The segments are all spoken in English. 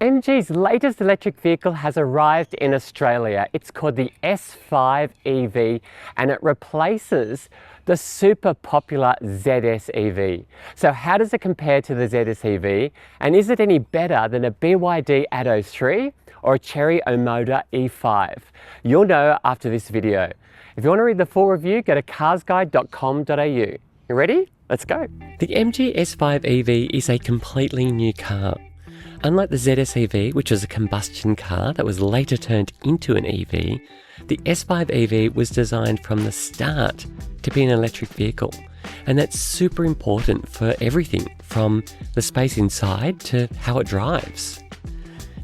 MG's latest electric vehicle has arrived in Australia. It's called the S5 EV and it replaces the super popular ZS EV. So how does it compare to the ZS EV? And is it any better than a BYD Atto 3 or a Chery Omoda E5? You'll know after this video. If you want to read the full review, go to carsguide.com.au. You ready? Let's go. The MG S5 EV is a completely new car. Unlike the ZS EV, which was a combustion car that was later turned into an EV, the S5 EV was designed from the start to be an electric vehicle. And that's super important for everything from the space inside to how it drives.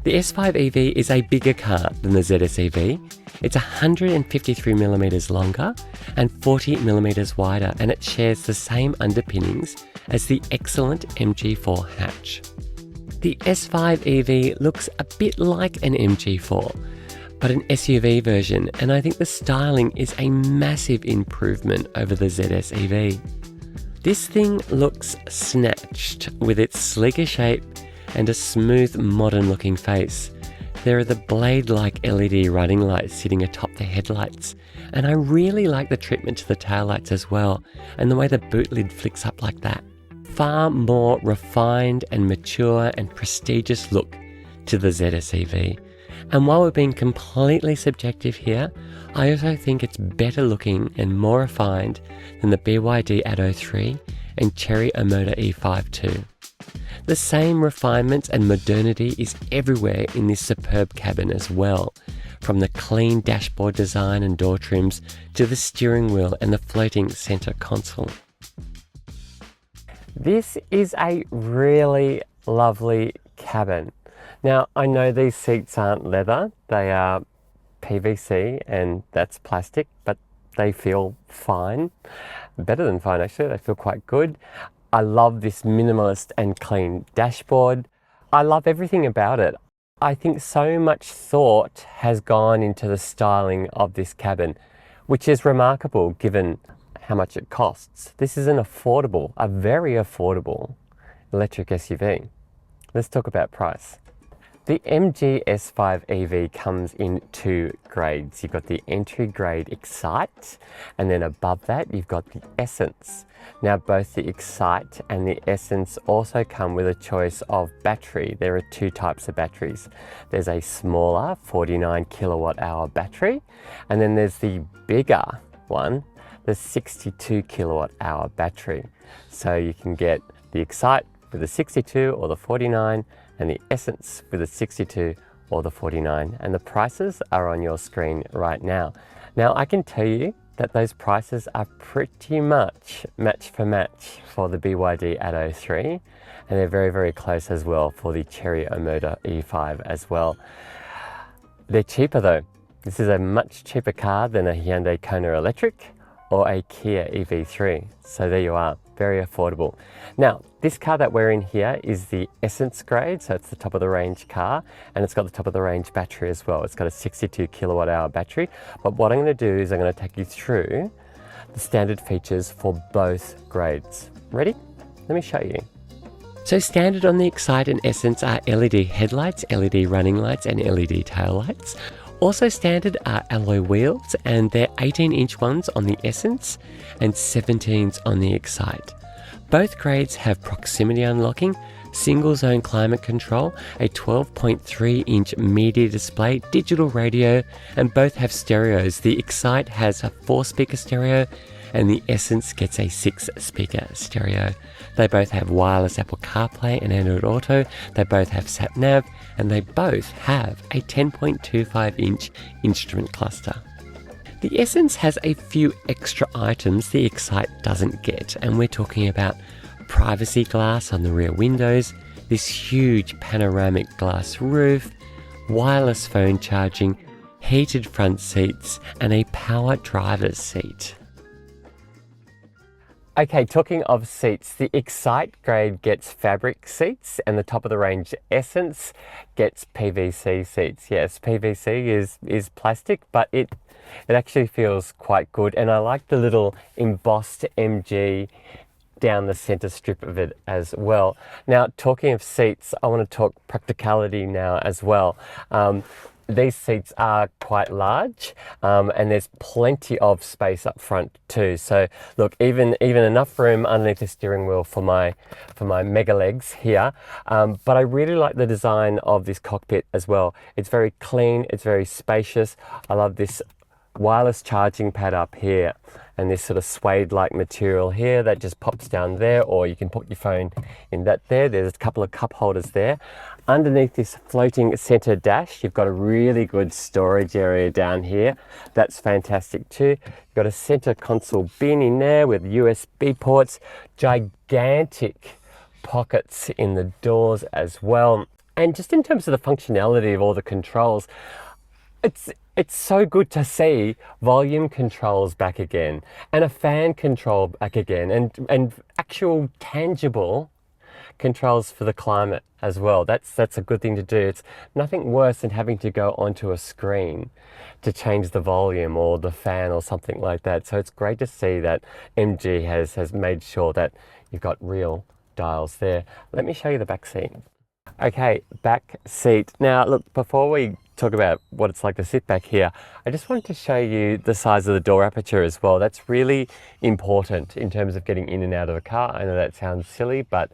The S5 EV is a bigger car than the ZS EV. It's 153mm longer and 40mm wider, and it shares the same underpinnings as the excellent MG4 hatch. The S5 EV looks a bit like an MG4, but an SUV version, and I think the styling is a massive improvement over the ZS EV. This thing looks snatched with its sleeker shape and a smooth, modern-looking face. There are the blade-like LED running lights sitting atop the headlights, and I really like the treatment to the taillights as well, and the way the boot lid flicks up like that. Far more refined and mature and prestigious look to the ZS EV. And while we're being completely subjective here, I also think it's better looking and more refined than the BYD Atto 3 and Chery Omoda E5 too. The same refinements and modernity is everywhere in this superb cabin as well, from the clean dashboard design and door trims to the steering wheel and the floating center console. This is a really lovely cabin. Now, I know these seats aren't leather, they are PVC and that's plastic, but they feel fine. Better than fine actually, they feel quite good. I love this minimalist and clean dashboard. I love everything about it. I think so much thought has gone into the styling of this cabin, which is remarkable given how much it costs. This is a very affordable electric SUV. Let's talk about price. The MG S5 EV comes in two grades. You've got the entry grade Excite, and then above that you've got the Essence. Now both the Excite and the Essence also come with a choice of battery. There are two types of batteries. There's a smaller 49 kilowatt hour battery, and then there's the bigger one, the 62 kilowatt hour battery. So you can get the Excite with the 62 or the 49, and the Essence with the 62 or the 49, and the prices are on your screen right now. Now I can tell you that those prices are pretty much match for match for the BYD Atto 3, and they're very, very close as well for the Chery Omoda E5 as well. They're cheaper though. This is a much cheaper car than a Hyundai Kona electric or a Kia EV3. So there you are, very affordable. Now, this car that we're in here is the Essence grade, so it's the top of the range car, and it's got the top of the range battery as well. It's got a 62 kilowatt hour battery. But what I'm going to do is I'm going to take you through the standard features for both grades. Ready? Let me show you. So standard on the Excite and Essence are LED headlights, LED running lights, and LED tail lights. Also standard are alloy wheels, and they're 18-inch ones on the Essence and 17s on the Excite. Both grades have proximity unlocking, single zone climate control, a 12.3-inch media display, digital radio, and both have stereos. The Excite has a 4-speaker stereo and the Essence gets a 6-speaker stereo. They both have wireless Apple CarPlay and Android Auto, they both have sat-nav, and they both have a 10.25-inch instrument cluster. The Essence has a few extra items the Excite doesn't get, and we're talking about privacy glass on the rear windows, this huge panoramic glass roof, wireless phone charging, heated front seats, and a power driver's seat. Okay, talking of seats, the Excite grade gets fabric seats and the top of the range Essence gets PVC seats. Yes, PVC is plastic, but it actually feels quite good, and I like the little embossed MG down the center strip of it as well. Now, talking of seats, I want to talk practicality now as well. These seats are quite large, and there's plenty of space up front too. So look, even enough room underneath the steering wheel for my mega legs here. But I really like the design of this cockpit as well. It's very clean, it's very spacious. I love this wireless charging pad up here and this sort of suede like material here that just pops down there, or you can put your phone in that there. There's a couple of cup holders there. Underneath this floating center dash, you've got a really good storage area down here. That's fantastic too. You've got a center console bin in there with USB ports, gigantic pockets in the doors as well. And just in terms of the functionality of all the controls, it's so good to see volume controls back again, and a fan control back again, and actual tangible controls for the climate as well. That's a good thing to do. It's nothing worse than having to go onto a screen to change the volume or the fan or something like that. So it's great to see that MG has made sure that you've got real dials there. Let me show you the back seat. Okay, back seat. Now look, before we talk about what it's like to sit back here, I just wanted to show you the size of the door aperture as well. That's really important in terms of getting in and out of a car. I know that sounds silly, but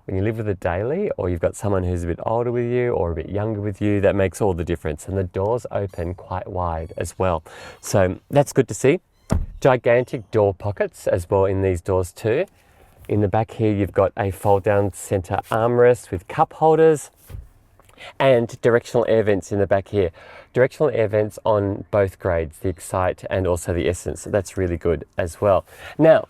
when you live with a daily, or you've got someone who's a bit older with you or a bit younger with you, that makes all the difference. And the doors open quite wide as well. So that's good to see. Gigantic door pockets as well in these doors too. In the back here, you've got a fold down center armrest with cup holders and directional air vents in the back here. Directional air vents on both grades, the Excite and also the Essence. So that's really good as well. Now,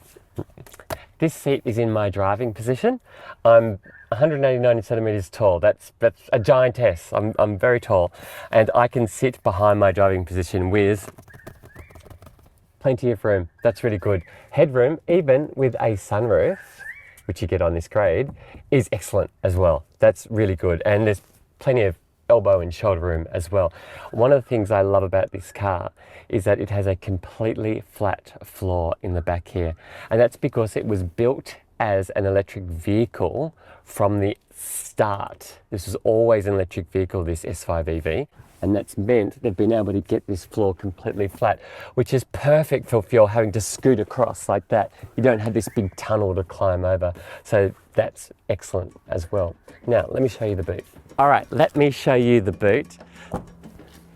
this seat is in my driving position. I'm 189 centimeters tall. That's a giantess. I'm very tall, and I can sit behind my driving position with plenty of room. That's really good. Headroom, even with a sunroof, which you get on this grade, is excellent as well. That's really good. And there's plenty of elbow and shoulder room as well. One of the things I love about this car is that it has a completely flat floor in the back here. And that's because it was built as an electric vehicle from the start. This was always an electric vehicle, this S5 EV. And that's meant they've been able to get this floor completely flat, which is perfect for if you're having to scoot across like that. You don't have this big tunnel to climb over. So that's excellent as well. Now, let me show you the boot. All right, let me show you the boot.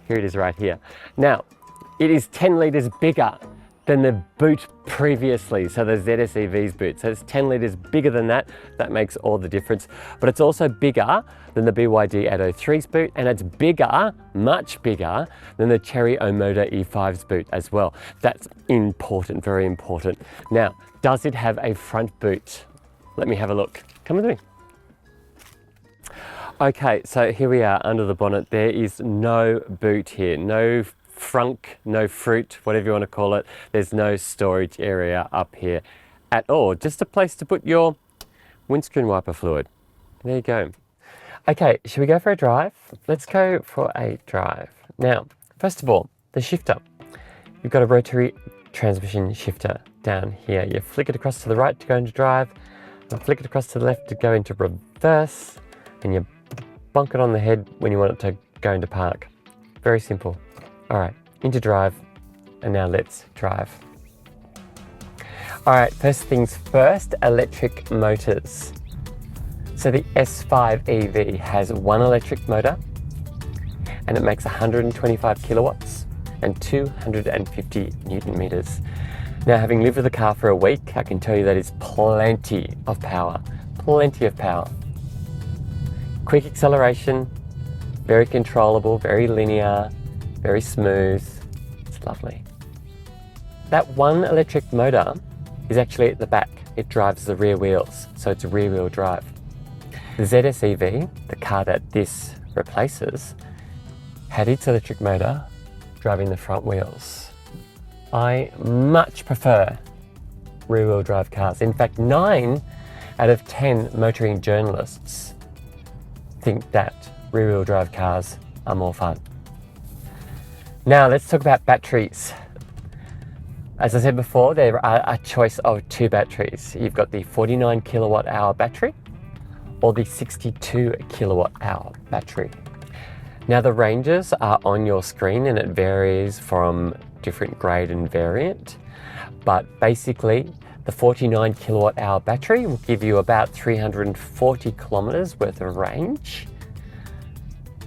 Here it is right here. Now, it is 10 litres bigger than the boot previously. So the ZS EV's boot. So it's 10 litres bigger than that. That makes all the difference. But it's also bigger than the BYD Atto 3's boot, and it's bigger, much bigger than the Chery Omoda E5's boot as well. That's important, very important. Now, does it have a front boot? Let me have a look. Come with me. Okay, so here we are under the bonnet. There is no boot here, no frunk, no fruit, whatever you want to call it. There's no storage area up here at all. Just a place to put your windscreen wiper fluid. There you go. Okay, should we go for a drive? Let's go for a drive. Now, first of all, the shifter. You've got a rotary transmission shifter down here. You flick it across to the right to go into drive, and flick it across to the left to go into reverse, and you bonk it on the head when you want it to go into park. Very simple. All right, into drive, and now let's drive. All right, first things first, electric motors. So the S5 EV has one electric motor, and it makes 125 kilowatts and 250 Newton meters. Now, having lived with the car for a week, I can tell you that is plenty of power, plenty of power. Quick acceleration, very controllable, very linear, very smooth. It's lovely. That one electric motor is actually at the back. It drives the rear wheels, so it's a rear wheel drive. The ZS EV, the car that this replaces, had its electric motor driving the front wheels. I much prefer rear wheel drive cars. In fact, 9 out of 10 motoring journalists think that rear wheel drive cars are more fun. Now let's talk about batteries. As I said before, there are a choice of two batteries. You've got the 49 kilowatt hour battery or the 62 kilowatt hour battery. Now the ranges are on your screen and it varies from different grade and variant, but basically the 49 kilowatt hour battery will give you about 340 kilometers worth of range,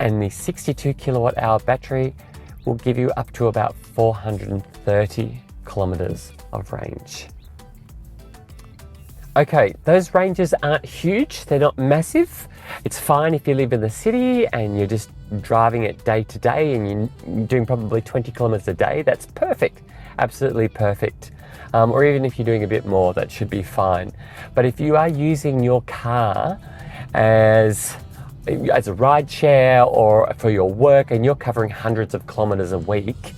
and the 62 kilowatt hour battery will give you up to about 430 kilometers of range. Okay, those ranges aren't huge, they're not massive. It's fine if you live in the city and you're just driving it day to day and you're doing probably 20 kilometers a day. That's perfect, absolutely perfect. Or even if you're doing a bit more, that should be fine. But if you are using your car as a ride share or for your work and you're covering hundreds of kilometers a week,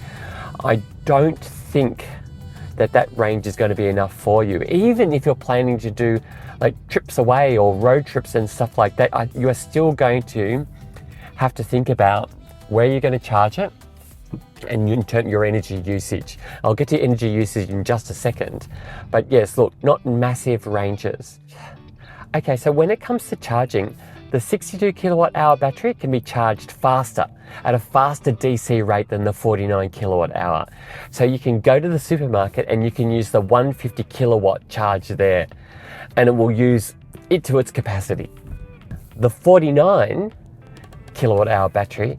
I don't think that range is going to be enough for you. Even if you're planning to do like trips away or road trips and stuff like that, you are still going to have to think about where you're going to charge it and in terms of your energy usage. I'll get to energy usage in just a second, but yes, look, not massive ranges. Okay, so when it comes to charging, the 62 kilowatt hour battery can be charged faster, at a faster DC rate than the 49 kilowatt hour. So you can go to the supermarket and you can use the 150 kilowatt charge there, and it will use it to its capacity. The 49 kilowatt hour battery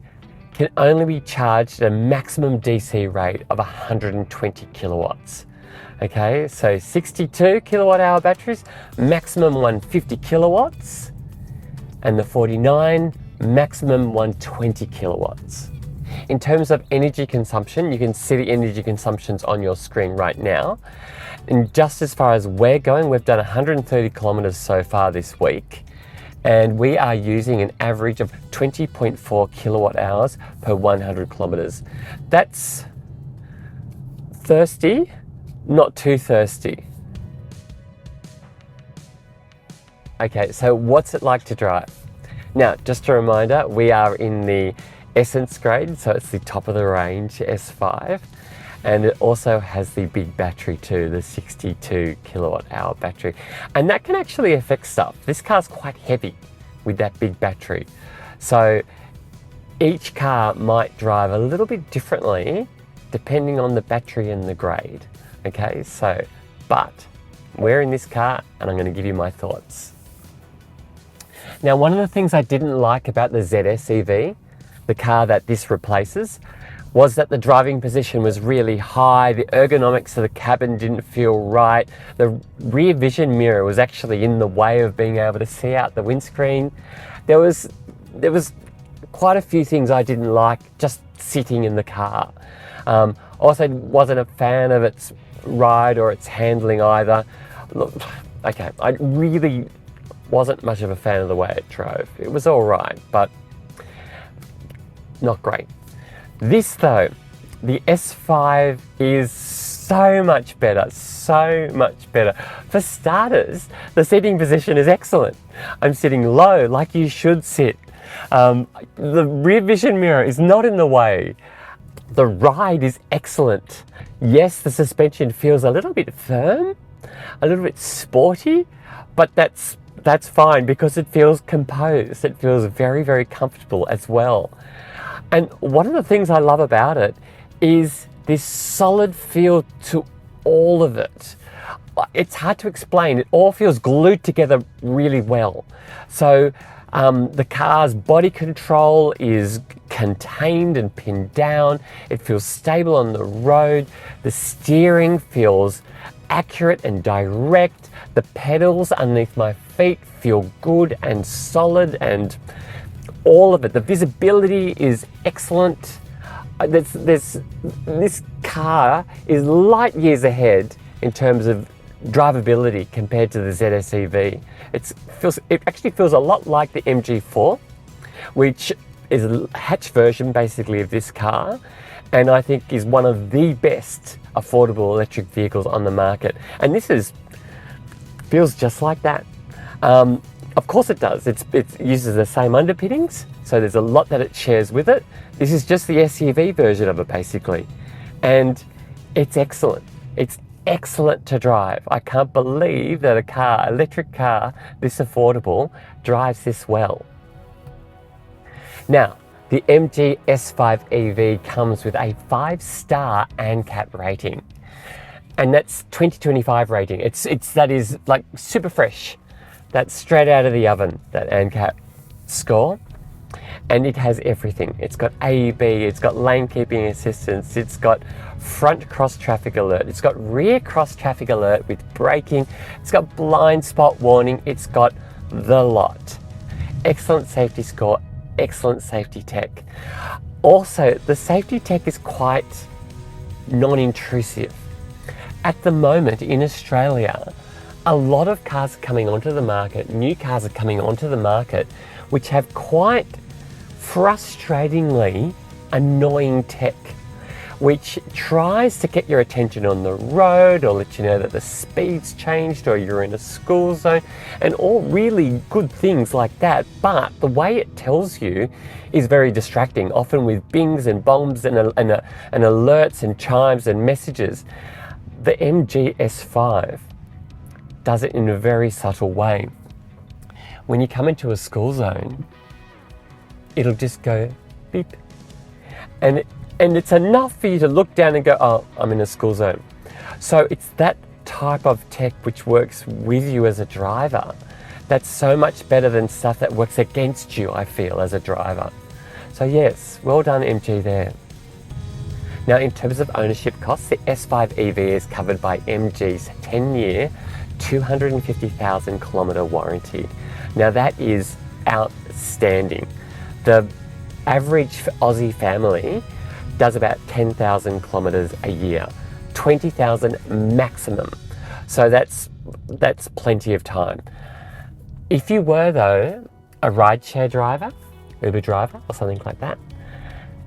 can only be charged at a maximum DC rate of 120 kilowatts. Okay, so 62 kilowatt hour batteries, maximum 150 kilowatts, and the 49, maximum 120 kilowatts. In terms of energy consumption, you can see the energy consumptions on your screen right now. And just as far as we're going, we've done 130 kilometers so far this week, and we are using an average of 20.4 kilowatt hours per 100 kilometers. That's thirsty, not too thirsty. Okay, so what's it like to drive? Now, just a reminder, we are in the Essence grade, so it's the top of the range S5, and it also has the big battery too, the 62 kilowatt hour battery, and that can actually affect stuff. This car's quite heavy with that big battery, so each car might drive a little bit differently depending on the battery and the grade. Okay, so, but we're in this car and I'm going to give you my thoughts. Now, one of the things I didn't like about the ZS EV, the car that this replaces, was that the driving position was really high, the ergonomics of the cabin didn't feel right, the rear vision mirror was actually in the way of being able to see out the windscreen. There was quite a few things I didn't like just sitting in the car. Also wasn't a fan of its ride or its handling either. Look, okay, I really wasn't much of a fan of the way it drove. It was all right, but not great. This though, the S5 is so much better, so much better. For starters, the seating position is excellent. I'm sitting low like you should sit. The rear vision mirror is not in the way. The ride is excellent. Yes, the suspension feels a little bit firm, a little bit sporty, but that's fine because it feels composed. It feels very, very comfortable as well. And one of the things I love about it is this solid feel to all of it. It's hard to explain. It all feels glued together really well. So the car's body control is contained and pinned down. It feels stable on the road. The steering feels accurate and direct. The pedals underneath my feet feel good and solid, and all of it. The visibility is excellent. This car is light years ahead in terms of drivability compared to the ZS EV. It actually feels a lot like the MG4, which is a hatch version basically of this car, and I think is one of the best affordable electric vehicles on the market. And this feels just like that. Of course it does. It uses the same underpinnings, so there's a lot that it shares with it. This is just the SUV version of it basically, and it's excellent. It's excellent to drive. I can't believe that a car, electric car, this affordable, drives this well. Now, the MG S5 EV comes with a 5-star ANCAP rating. And that's 2025 rating. That is like super fresh. That's straight out of the oven, that ANCAP score. And it has everything. It's got AEB, it's got lane keeping assistance, it's got front cross traffic alert, it's got rear cross traffic alert with braking, it's got blind spot warning, it's got the lot. Excellent safety score, excellent safety tech. Also, the safety tech is quite non-intrusive. At the moment in Australia, a lot of cars are coming onto the market, new cars are coming onto the market, which have quite frustratingly annoying tech, which tries to get your attention on the road or let you know that the speed's changed or you're in a school zone, and all really good things like that. But the way it tells you is very distracting, often with bings and bombs and alerts and chimes and messages. The MG S5 does it in a very subtle way. When you come into a school zone, it'll just go beep. And it's enough for you to look down and go, oh, I'm in a school zone. So it's that type of tech which works with you as a driver. That's so much better than stuff that works against you, I feel, as a driver. So yes, well done MG there. Now, in terms of ownership costs, the S5 EV is covered by MG's 10-year, 250,000 kilometre warranty. Now that is outstanding. The average Aussie family does about 10,000 kilometres a year, 20,000 maximum. So that's plenty of time. If you were though a rideshare driver, Uber driver or something like that,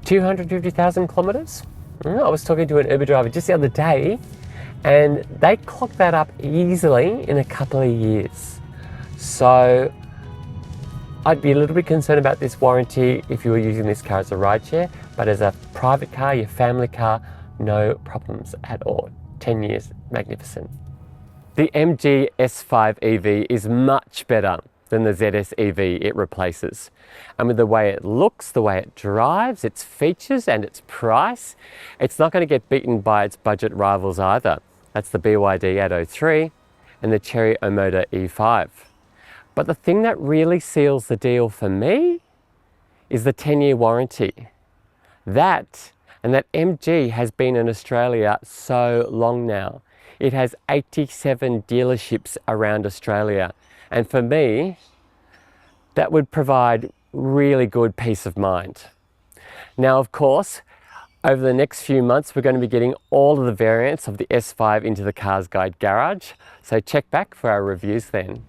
250,000 kilometres? I was talking to an Uber driver just the other day and they clocked that up easily in a couple of years. So I'd be a little bit concerned about this warranty if you were using this car as a rideshare, but as a private car, your family car, no problems at all. 10 years, magnificent. The MG S5 EV is much better than the ZS EV it replaces. And with the way it looks, the way it drives, its features and its price, it's not going to get beaten by its budget rivals either. That's the BYD Atto 3 and the Chery Omoda E5. But the thing that really seals the deal for me is the 10-year warranty. That MG has been in Australia so long now. It has 87 dealerships around Australia. And for me, that would provide really good peace of mind. Now, of course, over the next few months, we're going to be getting all of the variants of the S5 into the CarsGuide garage. So check back for our reviews then.